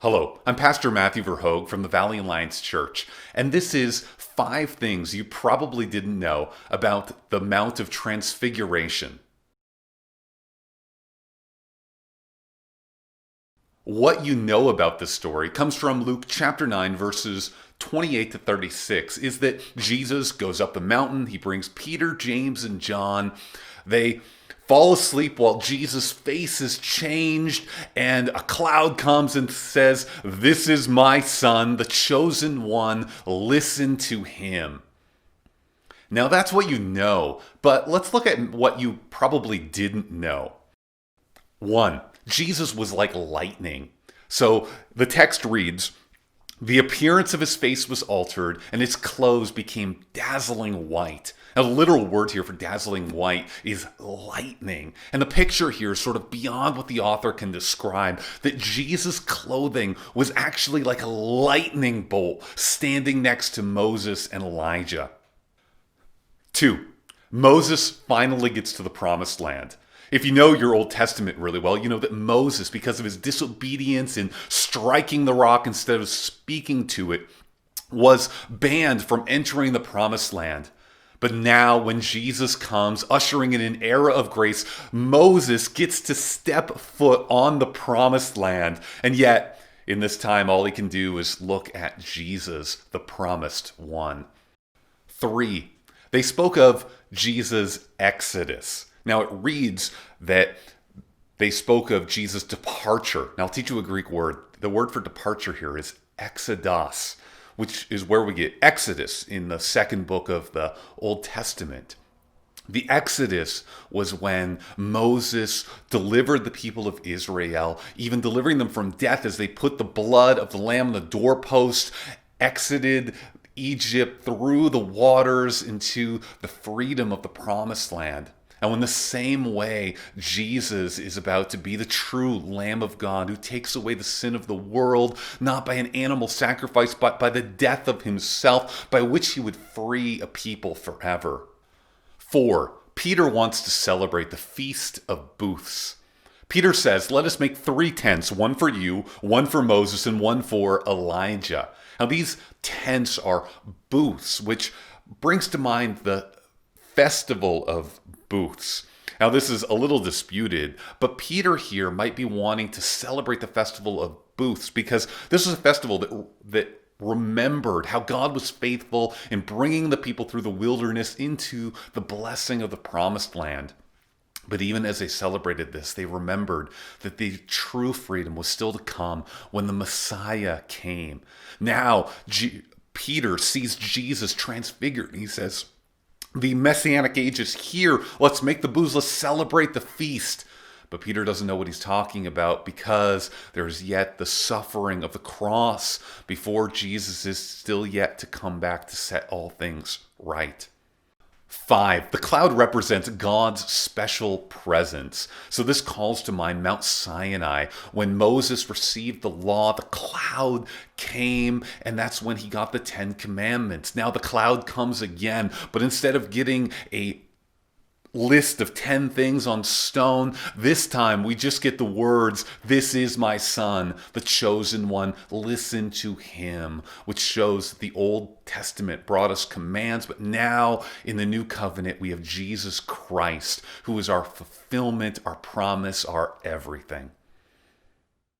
Hello, I'm Pastor Matthew Verhoeg from the Valley Alliance Church, and this is 5 things you probably didn't know about the Mount of Transfiguration. What you know about this story comes from Luke chapter 9, verses 28 to 36, is that Jesus goes up the mountain, he brings Peter, James, and John. They fall asleep while Jesus' face is changed, and a cloud comes and says, "This is my son, the chosen one, listen to him." Now that's what you know, but let's look at what you probably didn't know. 1. Jesus was like lightning. So the text reads, "The appearance of his face was altered, and his clothes became dazzling white." Now, the literal word here for dazzling white is lightning. And the picture here is sort of beyond what the author can describe, that Jesus' clothing was actually like a lightning bolt standing next to Moses and Elijah. 2. Moses finally gets to the promised land. If you know your Old Testament really well, you know that Moses, because of his disobedience in striking the rock instead of speaking to it, was banned from entering the promised land. But now, when Jesus comes, ushering in an era of grace, Moses gets to step foot on the promised land. And yet, in this time, all he can do is look at Jesus, the promised one. 3. They spoke of Jesus' exodus. Now, it reads that they spoke of Jesus' departure. Now, I'll teach you a Greek word. The word for departure here is exodos, which is where we get Exodus in the second book of the Old Testament. The Exodus was when Moses delivered the people of Israel, even delivering them from death as they put the blood of the lamb on the doorpost, exited Egypt through the waters into the freedom of the promised land. And in the same way, Jesus is about to be the true Lamb of God who takes away the sin of the world, not by an animal sacrifice, but by the death of himself, by which he would free a people forever. 4. Peter wants to celebrate the Feast of Booths. Peter says, "Let us make 3 tents, one for you, one for Moses, and one for Elijah." Now, these tents are booths, which brings to mind the festival of booths. Now, this is a little disputed, but Peter here might be wanting to celebrate the festival of booths because this is a festival that remembered how God was faithful in bringing the people through the wilderness into the blessing of the promised land. But even as they celebrated this, they remembered that the true freedom was still to come when the Messiah came. Now, Peter sees Jesus transfigured, and he says, "The Messianic age is here. Let's make the booths. Let's celebrate the feast." But Peter doesn't know what he's talking about because there's yet the suffering of the cross before Jesus is still yet to come back to set all things right. 5. The cloud represents God's special presence. So this calls to mind Mount Sinai. When Moses received the law, the cloud came, and that's when he got the 10 Commandments. Now the cloud comes again, but instead of getting a list of 10 things on stone, this time we just get the words, "This is my son, the chosen one, listen to him," which shows that the Old Testament brought us commands, but now in the new covenant we have Jesus Christ, who is our fulfillment, our promise, our everything.